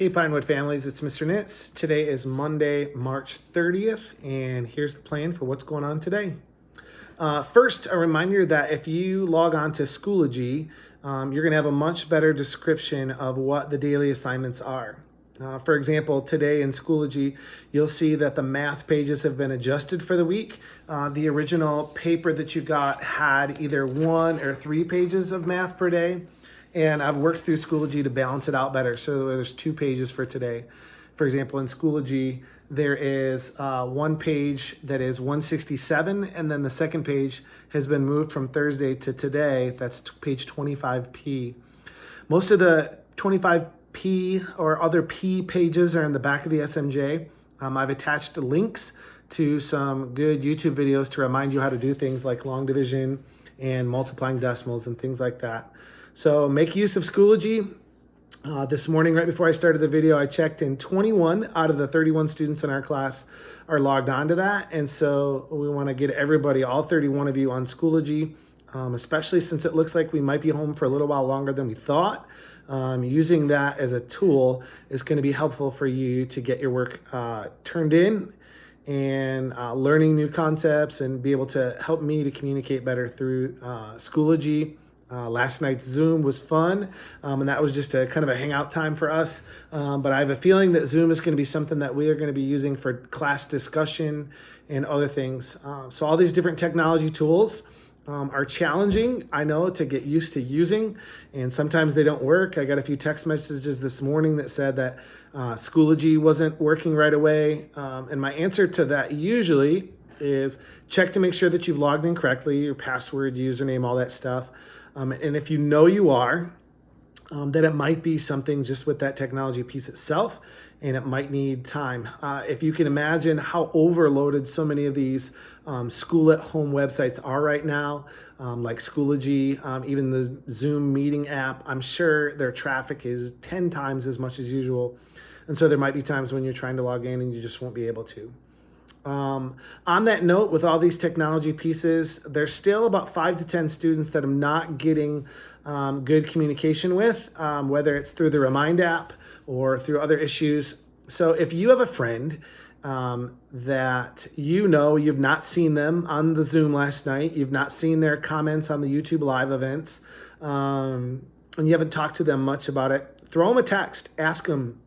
Hey Pinewood families, it's Mr. Nitz. Today is Monday, March 30th, and here's the plan for what's going on today. First, a reminder that if you log on to Schoology, you're going to have a much better description of what the daily assignments are. For example, today in Schoology, you'll see that the math pages have been adjusted for the week. The original paper that you got had either 1 or 3 pages of math per day. And I've worked through Schoology to balance it out better. So there's 2 pages for today. For example, in Schoology, there is 1 page that is 167, and then the second page has been moved from Thursday to today. That's page 25P. Most of the 25P or other P pages are in the back of the SMJ. I've attached links to some good YouTube videos to remind you how to do things like long division and multiplying decimals and things like that. So make use of Schoology. This morning, right before I started the video, I checked in 21 out of the 31 students in our class are logged on to that. And so we want to get everybody, all 31 of you, on Schoology, especially since it looks like we might be home for a little while longer than we thought. Using that as a tool is going to be helpful for you to get your work turned in and learning new concepts and be able to help me to communicate better through Schoology. Last night's Zoom was fun, and that was just a kind of a hangout time for us. But I have a feeling that Zoom is going to be something that we are going to be using for class discussion and other things. So all these different technology tools are challenging, I know, to get used to using, and sometimes they don't work. I got a few text messages this morning that said that Schoology wasn't working right away, and my answer to that usually is check to make sure that you've logged in correctly, your password, username, all that stuff. And if you know you are, then it might be something just with that technology piece itself, and it might need time. If you can imagine how overloaded so many of these school-at-home websites are right now, like Schoology, even the Zoom meeting app, I'm sure their traffic is 10 times as much as usual. And so there might be times when you're trying to log in and you just won't be able to. On that note, with all these technology pieces, there's still about 5 to 10 students that I'm not getting good communication with, whether it's through the Remind app or through other issues. So if you have a friend that you've not seen them on the Zoom last night, you've not seen their comments on the YouTube live events, and you haven't talked to them much about it, throw them a text, ask them,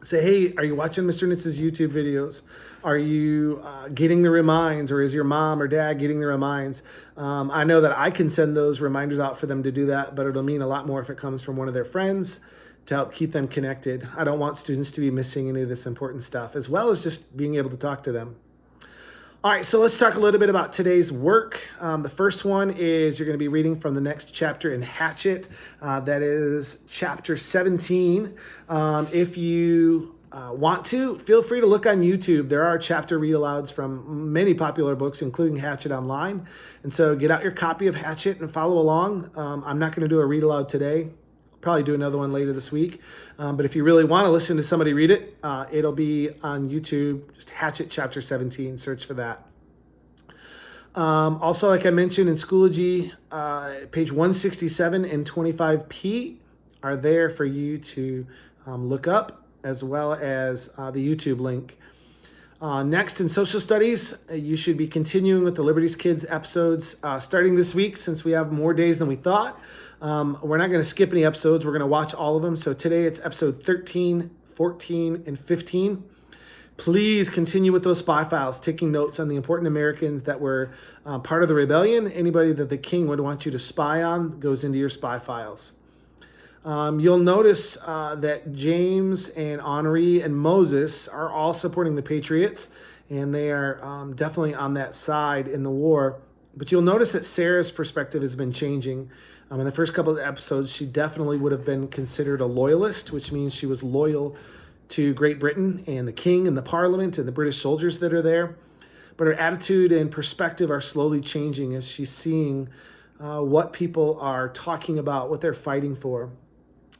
say, hey, are you watching Mr. Nitz's YouTube videos? Are you getting the reminds, or is your mom or dad getting the reminds? I know that I can send those reminders out for them to do that, but it'll mean a lot more if it comes from one of their friends to help keep them connected. I don't want students to be missing any of this important stuff, as well as just being able to talk to them. All right, so let's talk a little bit about today's work. The first one is you're going to be reading from the next chapter in Hatchet. That is chapter 17. If you want to, feel free to look on YouTube. There are chapter read-alouds from many popular books, including Hatchet Online. And so get out your copy of Hatchet and follow along. I'm not going to do a read-aloud today. I'll probably do another one later this week. But if you really want to listen to somebody read it, it'll be on YouTube. Just Hatchet chapter 17. Search for that. Also, like I mentioned, in Schoology, page 167 and 25P are there for you to look up, as well as the YouTube link. Next, in social studies, you should be continuing with the Liberties Kids episodes starting this week, since we have more days than we thought. We're not going to skip any episodes. We're going to watch all of them. So today it's episode 13, 14, and 15. Please continue with those spy files, taking notes on the important Americans that were part of the rebellion. Anybody that the king would want you to spy on goes into your spy files. You'll notice that James and Henri and Moses are all supporting the Patriots, and they are definitely on that side in the war. But you'll notice that Sarah's perspective has been changing. In the first couple of episodes, she definitely would have been considered a loyalist, which means she was loyal to Great Britain and the king and the parliament and the British soldiers that are there. But her attitude and perspective are slowly changing as she's seeing what people are talking about, what they're fighting for.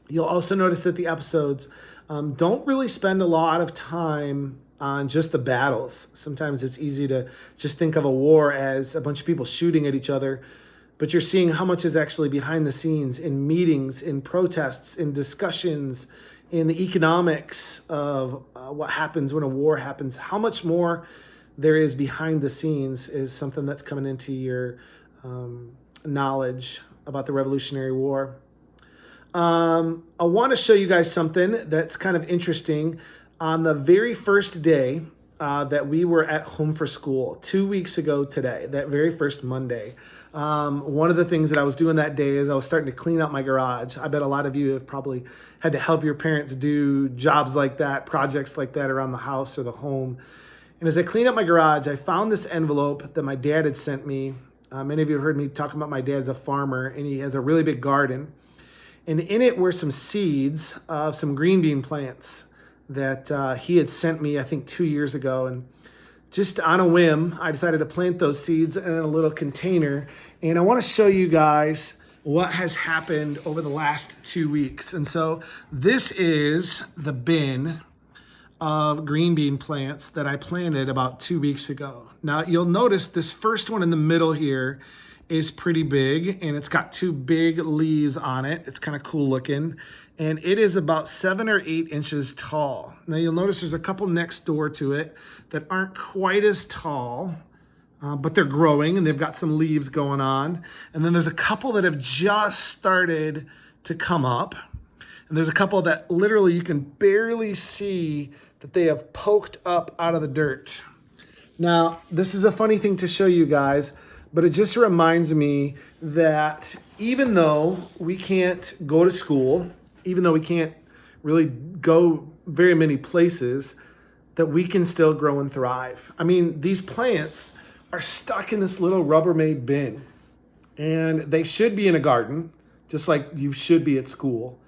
You'll also notice that the episodes don't really spend a lot of time on just the battles. Sometimes it's easy to just think of a war as a bunch of people shooting at each other, but you're seeing how much is actually behind the scenes in meetings, in protests, in discussions, in the economics of what happens when a war happens, how much more there is behind the scenes is something that's coming into your knowledge about the Revolutionary War. I want to show you guys something that's kind of interesting. On the very first day that we were at home for school, 2 weeks ago today, that very first Monday, one of the things that I was doing that day is I was starting to clean out my garage. I bet a lot of you have probably had to help your parents do jobs like that, projects like that around the house or the home. And as I cleaned up my garage, I found this envelope that my dad had sent me. Many of you have heard me talking about my dad's a farmer, and he has a really big garden. And in it were some seeds of some green bean plants that he had sent me, I think, 2 years ago. And just on a whim, I decided to plant those seeds in a little container. And I want to show you guys what has happened over the last 2 weeks. And so this is the bin of green bean plants that I planted about 2 weeks ago. Now you'll notice this first one in the middle here is pretty big, and it's got 2 big leaves on it. It's kind of cool looking, and it is about 7 or 8 inches tall. Now you'll notice there's a couple next door to it that aren't quite as tall, but they're growing and they've got some leaves going on. And then there's a couple that have just started to come up. And there's a couple that literally you can barely see that they have poked up out of the dirt. Now, this is a funny thing to show you guys, but it just reminds me that even though we can't go to school, even though we can't really go very many places, that we can still grow and thrive. I mean, these plants are stuck in this little Rubbermaid bin, and they should be in a garden, just like you should be at school.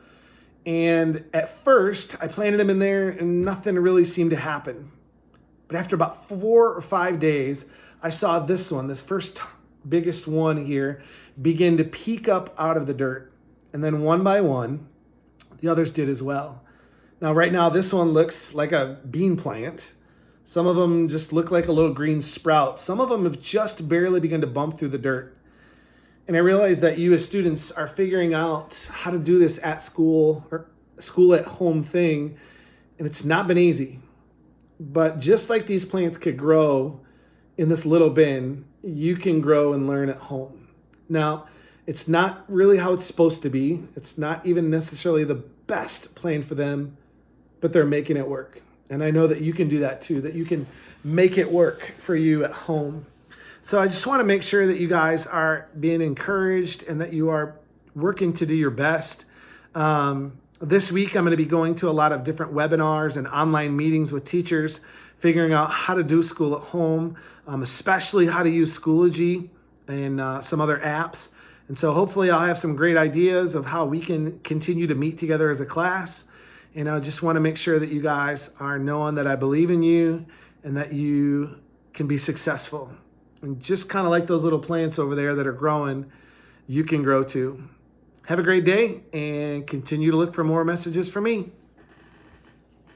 And at first, I planted them in there and nothing really seemed to happen. But after about 4 or 5 days, I saw this one, this first biggest one here, begin to peek up out of the dirt. And then one by one, the others did as well. Now, right now, this one looks like a bean plant. Some of them just look like a little green sprout. Some of them have just barely begun to bump through the dirt. And I realize that you as students are figuring out how to do this at school or school at home thing, and it's not been easy. But just like these plants could grow in this little bin, you can grow and learn at home. Now, it's not really how it's supposed to be. It's not even necessarily the best plan for them, but they're making it work. And I know that you can do that too, that you can make it work for you at home. So I just want to make sure that you guys are being encouraged and that you are working to do your best. This week, I'm going to be going to a lot of different webinars and online meetings with teachers, figuring out how to do school at home, especially how to use Schoology and some other apps. And so hopefully I'll have some great ideas of how we can continue to meet together as a class. And I just want to make sure that you guys are knowing that I believe in you and that you can be successful. And just kind of like those little plants over there that are growing, you can grow too. Have a great day and continue to look for more messages from me.